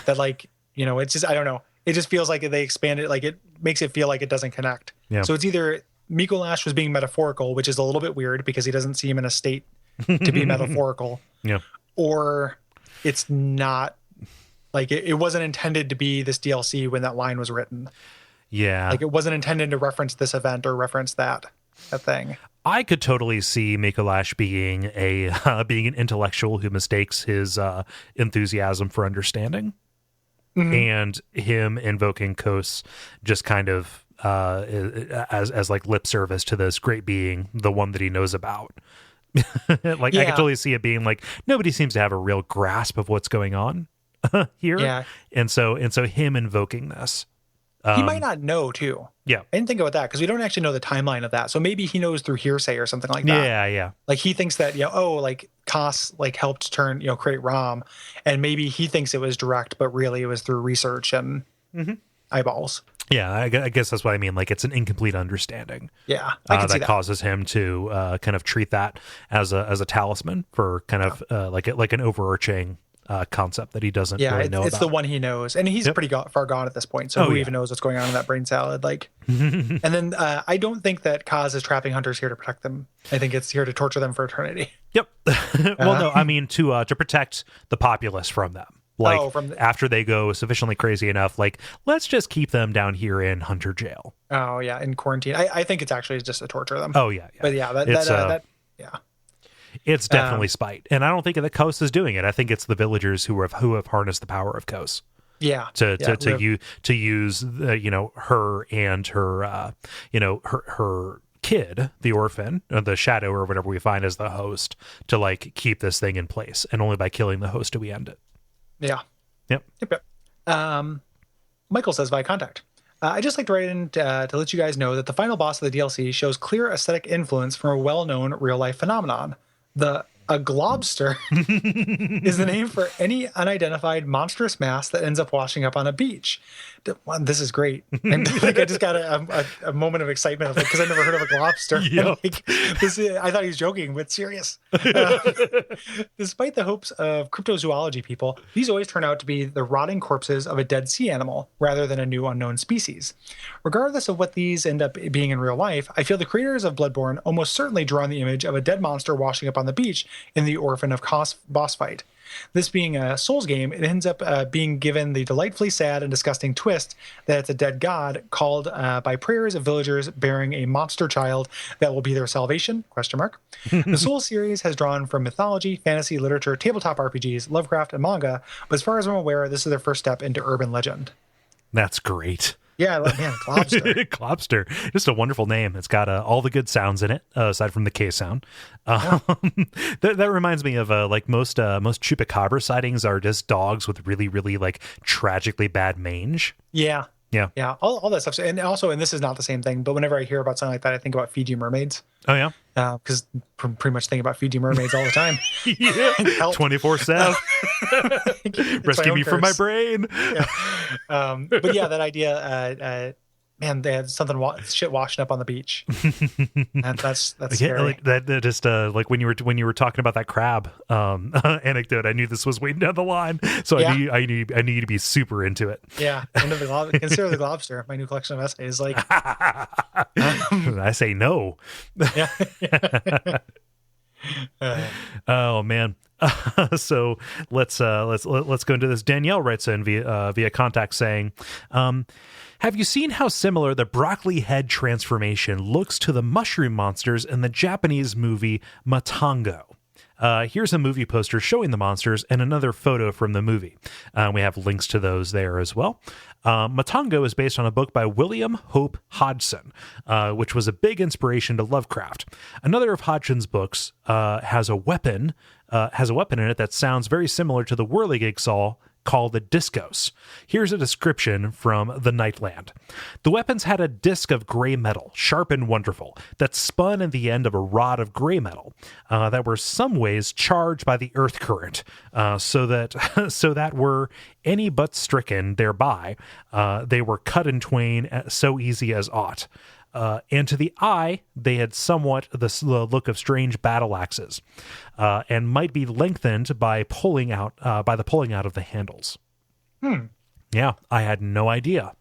that, like, you know, it's just, I don't know. It just feels like they expand it, like it makes it feel like it doesn't connect. Yeah. So it's either Mikolash was being metaphorical, which is a little bit weird because he doesn't seem in a state to be metaphorical. Yeah. Or it's not, like, it wasn't intended to be this DLC when that line was written. Yeah. Like, it wasn't intended to reference this event or reference that thing. I could totally see Mikolash being an intellectual who mistakes his enthusiasm for understanding, and him invoking Kos just kind of as like lip service to this great being, the one that he knows about. Like, I could totally see it being like nobody seems to have a real grasp of what's going on here, and so him invoking this. He might not know, too. Yeah. I didn't think about that because we don't actually know the timeline of that. So maybe he knows through hearsay or something like that. Yeah. Like, he thinks that, like, Kos, like, helped turn, create Rom. And maybe he thinks it was direct, but really it was through research and eyeballs. Yeah, I guess that's what I mean. Like, it's an incomplete understanding. Yeah, I can see that causes him to kind of treat that as a talisman for kind of like an overarching concept that he doesn't really know it's about. the one he knows, and he's pretty far gone at this point, so who even knows what's going on in that brain salad, like. And then I don't think that Kaz is trapping hunters here to protect them. I think it's here to torture them for eternity. Yep. Well, no, I mean to protect the populace from them. Like, after they go sufficiently crazy enough, like, let's just keep them down here in Hunter Jail. Oh yeah, in quarantine. I think it's actually just to torture them. Oh yeah. But yeah, it's definitely spite, and I don't think that Kos is doing it. I think it's the villagers who have harnessed the power of Kos. Yeah, to use her and her her kid, the orphan, or the shadow, or whatever we find as the host, to like keep this thing in place, and only by killing the host do we end it. Yeah. Yep. Michael says via contact. I'd just like to write in to let you guys know that the final boss of the DLC shows clear aesthetic influence from a well-known real-life phenomenon. A globster is the name for any unidentified monstrous mass that ends up washing up on a beach. This is great. And like, I just got a moment of excitement because I've never heard of a globster. Yep. I thought he was joking, but serious. Despite the hopes of cryptozoology people, these always turn out to be the rotting corpses of a dead sea animal rather than a new unknown species. Regardless of what these end up being in real life, I feel the creators of Bloodborne almost certainly draw on the image of a dead monster washing up on the beach in the Orphan of Kos boss fight. This being a Souls game, it ends up being given the delightfully sad and disgusting twist that it's a dead god called by prayers of villagers bearing a monster child that will be their salvation, ? The Souls series has drawn from mythology, fantasy, literature, tabletop RPGs, Lovecraft, and manga, but as far as I'm aware, this is their first step into urban legend. That's great. Yeah, man, Globster. Globster. Just a wonderful name. It's got all the good sounds in it, aside from the K sound. That reminds me of like most chupacabra sightings are just dogs with really, really like tragically bad mange. Yeah. Yeah. All that stuff. And also, and this is not the same thing, but whenever I hear about something like that, I think about Fiji mermaids. Oh, yeah? Because pretty much think about Fiji mermaids all the time. Yeah. 24/7. Rescue me from my brain. Yeah. But yeah, that idea Man, they had something shit washing up on the beach. And that's Yeah, scary. like that just like when you were talking about that crab anecdote, I knew this was waiting down the line, so Yeah. I knew to be super into it. Yeah, consider the lobster. My new collection of essays. Like, I say no. yeah. Oh man. So let's go into this. Danielle writes in via contact saying, have you seen how similar the broccoli head transformation looks to the mushroom monsters in the Japanese movie Matango? Here's a movie poster showing the monsters and another photo from the movie. We have links to those there as well. Matango is based on a book by William Hope Hodgson, which was a big inspiration to Lovecraft. Another of Hodgson's books has a weapon in it that sounds very similar to the whirligig saw called the Discos. Here's a description from the Nightland. The weapons had a disc of gray metal, sharp and wonderful, that spun at the end of a rod of gray metal that were some ways charged by the earth current, so that were any but stricken thereby, they were cut in twain so easy as aught. And to the eye, they had somewhat the look of strange battle axes, and might be lengthened by the pulling out of the handles. Yeah, I had no idea.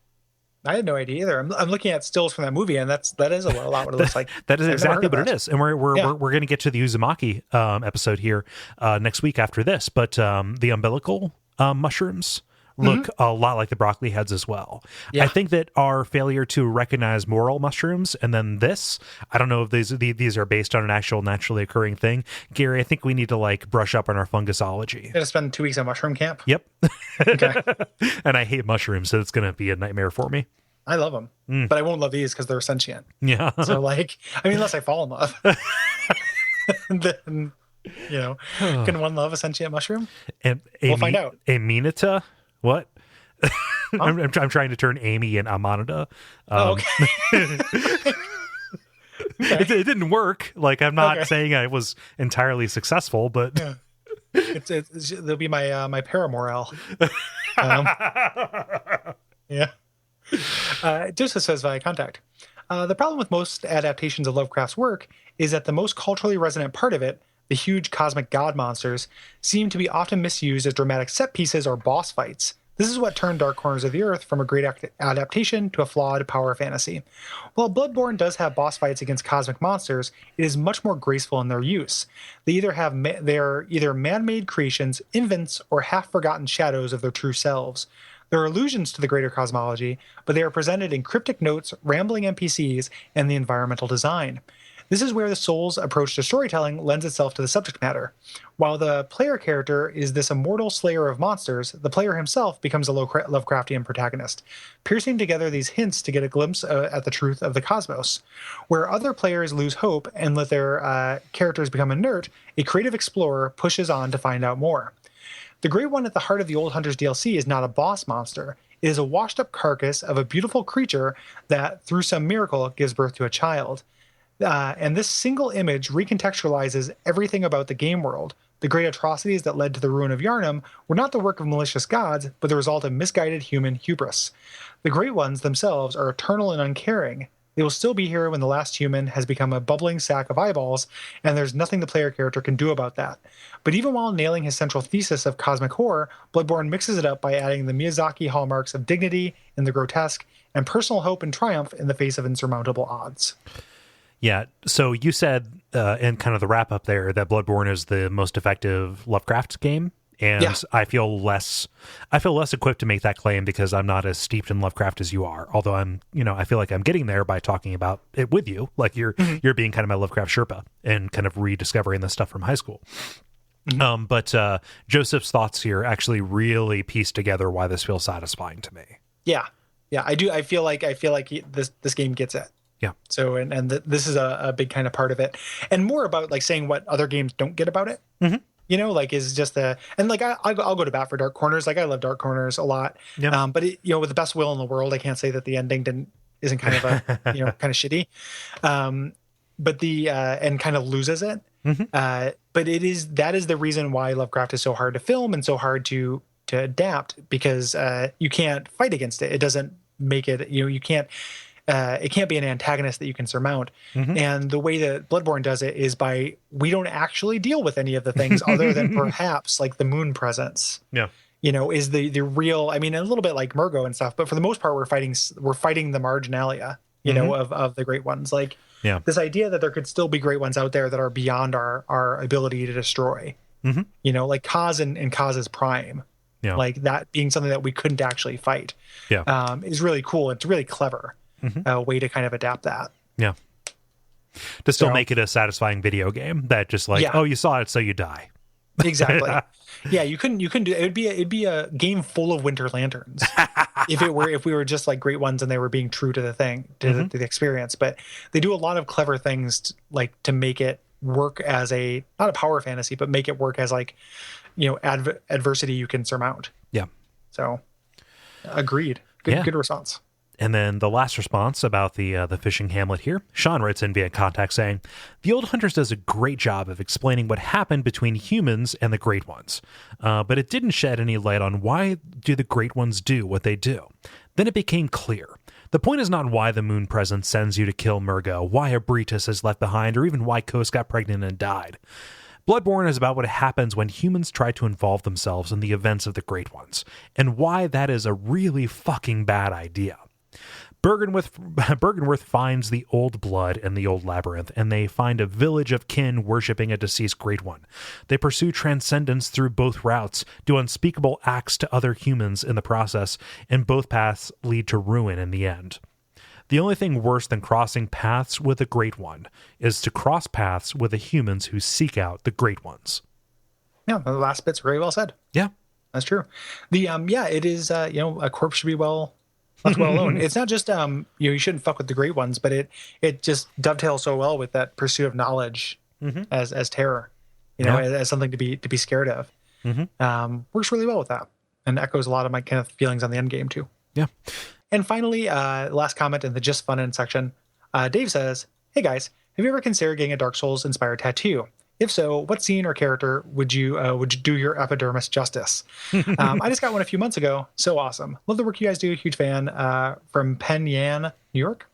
I had no idea either. I'm looking at stills from that movie, and that is a lot what it looks like. That is exactly what it is. And we're going to get to the Uzumaki episode here next week after this. But the umbilical mushrooms look a lot like the broccoli heads as well. Yeah. I think that our failure to recognize moral mushrooms and then this, I don't know if these are based on an actual naturally occurring thing. Gary, I think we need to like brush up on our fungusology. Gonna spend 2 weeks at mushroom camp. Yep. Okay. And I hate mushrooms, so it's going to be a nightmare for me. I love them, but I won't love these because they're sentient. Yeah. So like, I mean, unless I fall in love, then can one love a sentient mushroom? We'll find out. Aminata? What? I'm trying to turn Amy and Amanada. Okay. It didn't work. Like, I'm not saying I was entirely successful, but Yeah. They'll be my paramour. Yeah. Joseph says via contact. The problem with most adaptations of Lovecraft's work is that the most culturally resonant part of it, the huge cosmic god monsters, seem to be often misused as dramatic set pieces or boss fights. This is what turned Dark Corners of the Earth from a great adaptation to a flawed power fantasy. While Bloodborne does have boss fights against cosmic monsters, it is much more graceful in their use. They are either man-made creations, invents, or half-forgotten shadows of their true selves. There are allusions to the greater cosmology, but they are presented in cryptic notes, rambling NPCs, and the environmental design. This is where the Soul's approach to storytelling lends itself to the subject matter. While the player character is this immortal slayer of monsters, the player himself becomes a Lovecraftian protagonist, piercing together these hints to get a glimpse at the truth of the cosmos. Where other players lose hope and let their characters become inert, a creative explorer pushes on to find out more. The Great One at the heart of the Old Hunters DLC is not a boss monster. It is a washed-up carcass of a beautiful creature that, through some miracle, gives birth to a child. And this single image recontextualizes everything about the game world. The great atrocities that led to the ruin of Yharnam were not the work of malicious gods, but the result of misguided human hubris. The Great Ones themselves are eternal and uncaring. They will still be here when the last human has become a bubbling sack of eyeballs, and there's nothing the player character can do about that. But even while nailing his central thesis of cosmic horror, Bloodborne mixes it up by adding the Miyazaki hallmarks of dignity in the grotesque and personal hope and triumph in the face of insurmountable odds. Yeah, so you said in kind of the wrap up there that Bloodborne is the most effective Lovecraft game, and yeah. I feel less equipped to make that claim because I'm not as steeped in Lovecraft as you are. Although I feel like I'm getting there by talking about it with you, like you're being kind of my Lovecraft Sherpa and kind of rediscovering the stuff from high school. Mm-hmm. But Joseph's thoughts here actually really piece together why this feels satisfying to me. Yeah, I do. I feel like this game gets it. Yeah. So, this is a big kind of part of it, and more about like saying what other games don't get about it. Mm-hmm. Like is just I'll go to bat for Dark Corners. Like I love Dark Corners a lot. Yeah. But with the best will in the world, I can't say that the ending isn't kind of a kind of shitty. But and kind of loses it. Mm-hmm. But that is the reason why Lovecraft is so hard to film and so hard to adapt, because you can't fight against it. It doesn't make it. You can't. it can't be an antagonist that you can surmount. And the way that Bloodborne does it is by, we don't actually deal with any of the things other than perhaps like the moon presence. Yeah. Is the real, I mean, a little bit like Murgo and stuff, but for the most part, we're fighting the marginalia, of the great ones. Like this idea that there could still be great ones out there that are beyond our ability to destroy, like Kaz and Kaz's prime. Yeah. Like that being something that we couldn't actually fight is really cool. It's really clever way to kind of adapt that. Yeah. To still make it a satisfying video game that just like, oh, you saw it, so you die. Exactly. Yeah, you couldn't do it. It'd be a game full of Winter Lanterns if we were just like great ones and they were being true to the thing, to the experience. But they do a lot of clever things to make it work as not a power fantasy, but make it work as like, adversity you can surmount. Yeah. So agreed. Good response. And then the last response about the fishing hamlet here. Sean writes in via contact saying, the Old Hunters does a great job of explaining what happened between humans and the Great Ones, but it didn't shed any light on why do the Great Ones do what they do. Then it became clear. The point is not why the moon presence sends you to kill Murgo, why Abritus is left behind, or even why Kos got pregnant and died. Bloodborne is about what happens when humans try to involve themselves in the events of the Great Ones, and why that is a really fucking bad idea. Bergenworth finds the old blood in the old labyrinth, and they find a village of kin worshipping a deceased great one. They pursue transcendence through both routes, do unspeakable acts to other humans in the process, and both paths lead to ruin in the end. The only thing worse than crossing paths with a great one is to cross paths with the humans who seek out the great ones. Yeah, the last bit's very well said. Yeah, that's true. It is. A corpse should be left well alone. It's not just you shouldn't fuck with the great ones, but it just dovetails so well with that pursuit of knowledge as terror, as something to be scared of. Works really well with that, and echoes a lot of my kind of feelings on the end game too. Yeah. And finally, last comment in the just fun in section. Dave says, "Hey guys, have you ever considered getting a Dark Souls inspired tattoo? If so, what scene or character would you do your epidermis justice?" I just got one a few months ago. So awesome. Love the work you guys do. Huge fan. From Penn Yan, New York.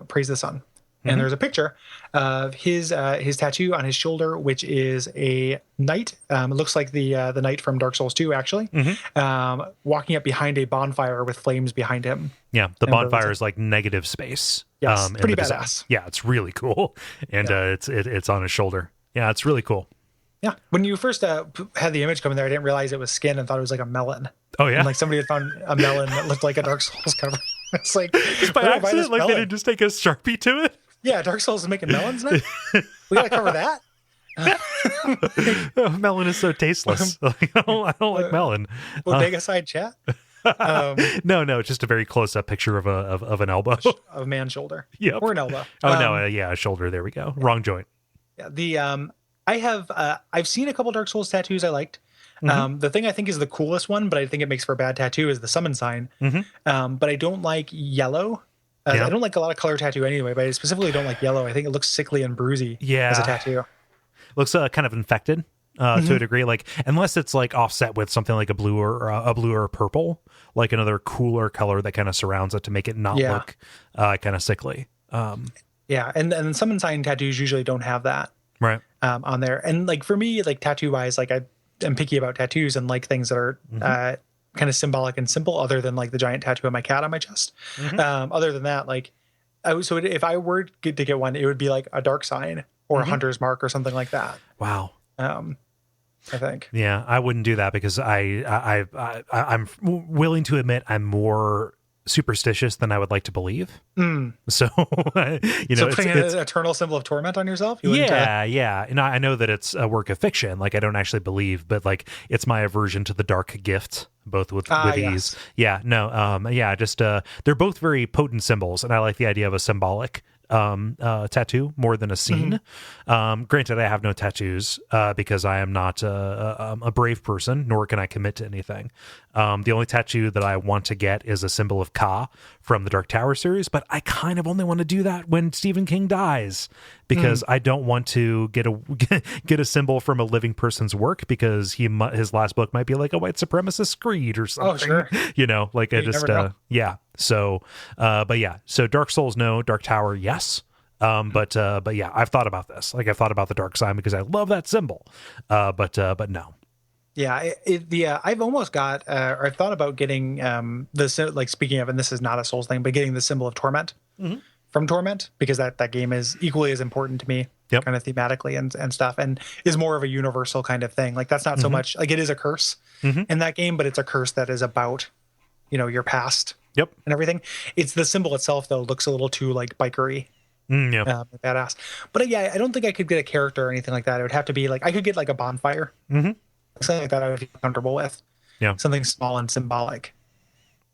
Praise the sun. And there's a picture of his tattoo on his shoulder, which is a knight. It looks like the knight from Dark Souls 2, actually, walking up behind a bonfire with flames behind him. Yeah, the bonfire is like negative space. Yes, pretty badass. Yeah, it's really cool, and it's on his shoulder. Yeah, it's really cool. Yeah, when you first had the image come in there, I didn't realize it was skin and thought it was like a melon. Oh yeah, and like somebody had found a melon that looked like a Dark Souls cover. It's like just by accident, like they didn't just take a Sharpie to it. Yeah, Dark Souls is making melons now. We gotta cover that. Melon is so tasteless. I don't like melon. Bodega side chat. No, it's just a very close-up picture of an elbow, of a man's shoulder. Yeah, or an elbow. A shoulder. There we go. Wrong joint. Yeah, I've seen a couple Dark Souls tattoos I liked. The thing I think is the coolest one, but I think it makes for a bad tattoo, is the summon sign. But I don't like yellow. I don't like a lot of color tattoo anyway, but I specifically don't like yellow. I think it looks sickly and bruisey as a tattoo. Looks kind of infected to a degree, like unless it's like offset with something like a blue or a purple, like another cooler color that kind of surrounds it to make it not look kind of sickly. And summon sign tattoos usually don't have that on there. And like for me, like tattoo wise, like I am picky about tattoos and like things that are kind of symbolic and simple, other than like the giant tattoo of my cat on my chest. Other than that, like if I were to get one, it would be like a dark sign or a hunter's mark or something like that. Wow. I think. Yeah, I wouldn't do that because I'm willing to admit I'm more superstitious than I would like to believe. So, so putting an eternal symbol of torment on yourself? Yeah. And I know that it's a work of fiction. Like, I don't actually believe, but like, it's my aversion to the dark gift, both with these. Yeah, no, just they're both very potent symbols, and I like the idea of a symbolic tattoo more than a scene. Granted, I have no tattoos because I am not a brave person, nor can I commit to anything. The only tattoo that I want to get is a symbol of Ka from the Dark Tower series, but I kind of only want to do that when Stephen King dies, because I don't want to get a symbol from a living person's work, because his last book might be like a white supremacist screed or something. Oh, sure. You know, like I just yeah. So, but yeah. So Dark Souls, no. Dark Tower, yes. But yeah, I've thought about this. Like I've thought about the dark sign because I love that symbol. But no. Yeah, I've almost got, or I've thought about getting like, speaking of, and this is not a Souls thing, but getting the symbol of Torment from Torment, because that game is equally as important to me, kind of thematically and stuff, and is more of a universal kind of thing. Like that's not so much like, it is a curse in that game, but it's a curse that is about, your past and everything. It's the symbol itself though looks a little too like bikery. Badass. But yeah, I don't think I could get a character or anything like that. It would have to be like, I could get like a bonfire. Something like that I would feel comfortable with. Yeah. Something small and symbolic.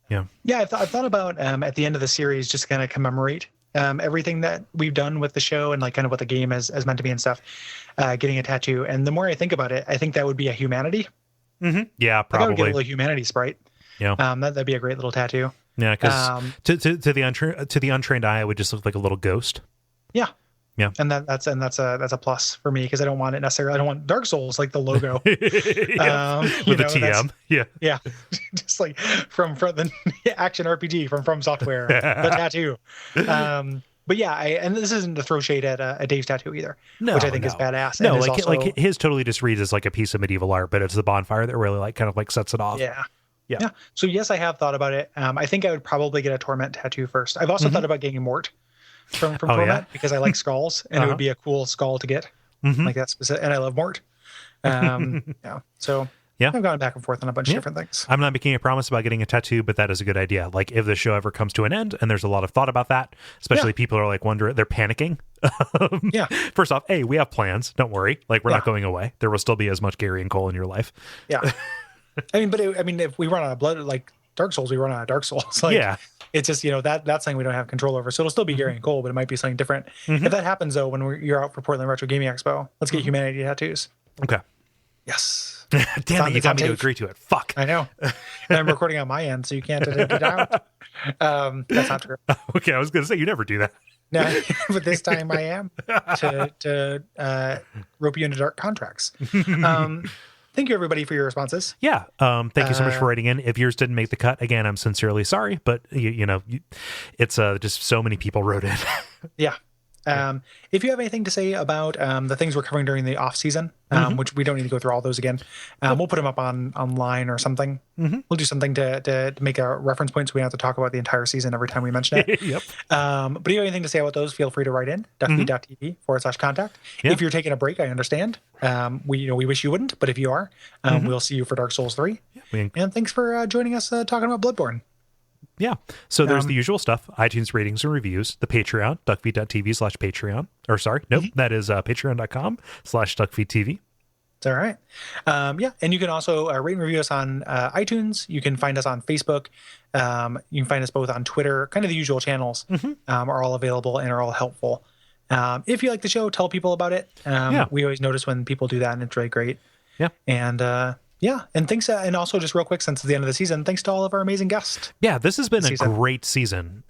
Yeah. Yeah, I thought about at the end of the series just kind of commemorate everything that we've done with the show and like kind of what the game is meant to be and stuff, getting a tattoo. And the more I think about it, I think that would be a humanity. Yeah, probably. Like I would get a little humanity sprite. Yeah. That'd be a great little tattoo. Yeah, because to the untrained eye, it would just look like a little ghost. Yeah. Yeah, and that's a plus for me, because I don't want it necessarily. I don't want Dark Souls like the logo with the TM. Yeah, just like from the action RPG from Software, the tattoo. But yeah, and this isn't to throw shade at Dave's tattoo either, which I think is badass. No, like his totally just reads as like a piece of medieval art, but it's the bonfire that really like kind of like sets it off. Yeah. So yes, I have thought about it. I think I would probably get a Torment tattoo first. I've also thought about getting a Mort from Torment, because I like skulls, and it would be a cool skull to get like that specific, and I love Mort. So I've gone back and forth on a bunch of different things. I'm not making a promise about getting a tattoo, but that is a good idea. Like if the show ever comes to an end, and there's a lot of thought about that, especially people are like wondering, they're panicking. First off, hey, we have plans, don't worry, like we're not going away. There will still be as much Gary and Kole in your life. I mean, if we run out of blood like Dark Souls, we run out of Dark Souls. Like, it's just, that's something we don't have control over. So it'll still be Gary and Kole, but it might be something different. If that happens though, when you're out for Portland Retro Gaming Expo, let's get humanity tattoos. Okay. Yes. Damn it, you got me to agree to it. Fuck. I know. And I'm recording on my end, so you can't edit it out. That's not true. Okay, I was going to say you never do that. No, but this time I am to rope you into dark contracts. Thank you, everybody, for your responses. Yeah. Thank you so much for writing in. If yours didn't make the cut, again, I'm sincerely sorry, but it's just so many people wrote in. Yeah. If you have anything to say about the things we're covering during the off season, which we don't need to go through all those again, we'll put them up online or something. We'll do something to make a reference point so we don't have to talk about the entire season every time we mention it. But if you have anything to say about those, feel free to write in Duckfeed.tv/contact. If you're taking a break, I understand. We wish you wouldn't, but if you are, we'll see you for Dark Souls 3. And thanks for joining us talking about Bloodborne. Yeah. So there's the usual stuff: iTunes ratings and reviews, the Patreon, Duckfeed.tv/Patreon. Or sorry, nope, that is Patreon.com/DuckFeedTV. It's all right. And you can also rate and review us on iTunes. You can find us on Facebook. You can find us both on Twitter. Kind of the usual channels are all available and are all helpful. If you like the show, tell people about it. We always notice when people do that, and it's really great. Yeah. And and thanks. And also, just real quick, since it's the end of the season, thanks to all of our amazing guests. Yeah, this has been a great season.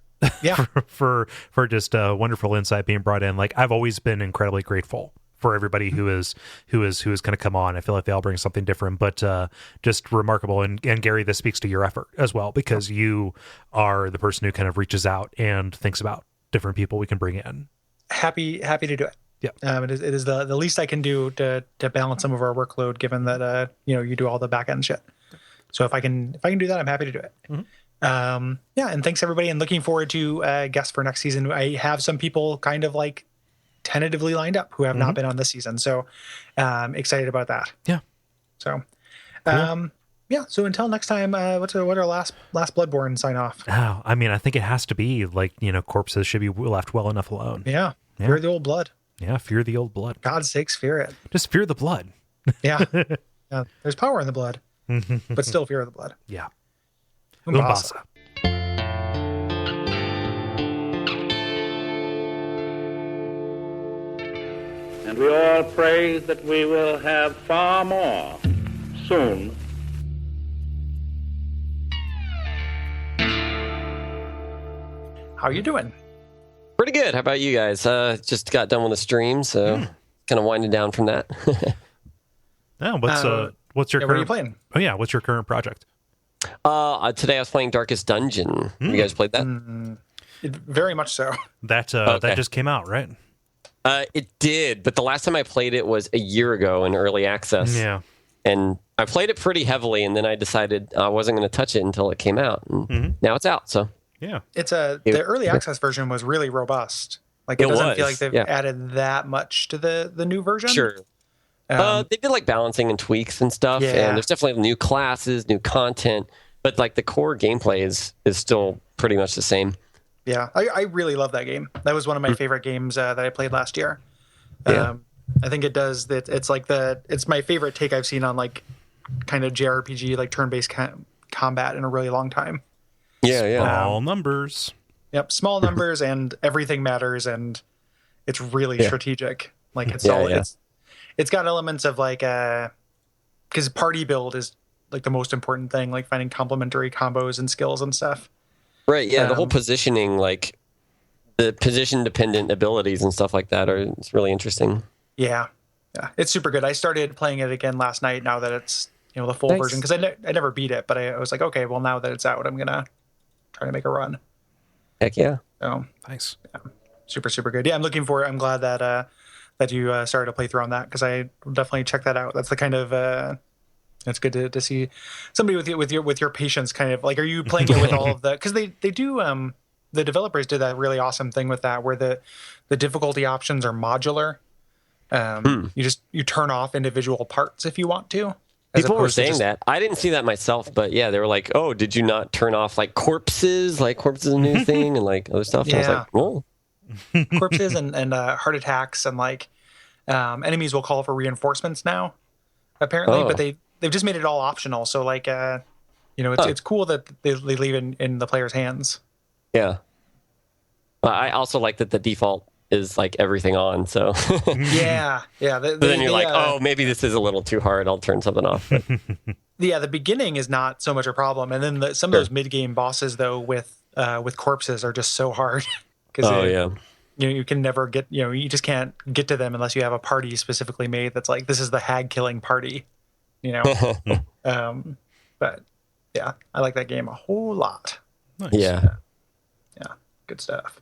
for just wonderful insight being brought in. Like I've always been incredibly grateful for everybody who has kind of come on. I feel like they all bring something different, but just remarkable. And Gary, this speaks to your effort as well, because you are the person who kind of reaches out and thinks about different people we can bring in. Happy to do it. Yeah. It is the least I can do to balance some of our workload, given that you do all the back end shit. So if I can do that, I'm happy to do it. And thanks everybody, and looking forward to guests for next season. I have some people kind of like tentatively lined up who have not been on this season, so excited about that. Yeah. So cool. So until next time, what our last Bloodborne sign off? Oh, I mean, I think it has to be like, corpses should be left well enough alone. Yeah. Fear the old blood. Yeah, fear the old blood. God's sakes, fear it. Just fear the blood. Yeah. There's power in the blood, but still fear the blood. Yeah. Umbasa. And we all pray that we will have far more soon How you doing? Pretty good. How about you guys? Just got done with the stream, so kind of winding down from that. What's your current, what are you playing? Oh yeah, what's your current project? Today I was playing Darkest Dungeon. You guys played that? Very much so. That just came out, right? It did, but the last time I played it was a year ago in early access. Yeah. And I played it pretty heavily, and then I decided I wasn't going to touch it until it came out. And now it's out, so. Yeah. The early access version was really robust. Like it doesn't feel like they've added that much to the new version. Sure. They did like balancing and tweaks and stuff, and there's definitely new classes, new content, but like the core gameplay is still pretty much the same. Yeah, I really love that game. That was one of my favorite games that I played last year. I think it does that. It's my favorite take I've seen on like kind of JRPG, like turn-based combat in a really long time. Small numbers. Yep, small numbers and everything matters, and it's really strategic. Like it's it's got elements of like because party build is like the most important thing, like finding complementary combos and skills and stuff. Right. Yeah. The whole positioning, like the position dependent abilities and stuff like that it's really interesting. Yeah. It's super good. I started playing it again last night now that it's, the full version, because I never beat it, but I was like, okay, well, now that it's out, I'm going to try to make a run. Heck yeah. So nice. Yeah, super, super good. Yeah. I'm glad that you started to play through on that, because I will definitely check that out. That's the kind of, it's good to see somebody with your patience, kind of like, are you playing it with all of the, because they do, the developers did that really awesome thing with that, where the difficulty options are modular. You turn off individual parts if you want to. People were saying that. I didn't see that myself, but yeah, they were like, oh, did you not turn off like corpses? Like corpses is a new thing and like other stuff. Yeah. I was like, whoa. Corpses and heart attacks and like enemies will call for reinforcements now, apparently, but they've just made it all optional. So like, it's cool that they leave it in the player's hands. Yeah. I also like that the default is like everything on. So yeah. But then you're like, oh, maybe this is a little too hard. I'll turn something off. But. Yeah, the beginning is not so much a problem, and then some of those mid-game bosses though with corpses are just so hard. You can never get, you just can't get to them unless you have a party specifically made that's like, this is the hag killing party, but yeah, I like that game a whole lot. Nice. Yeah, good stuff.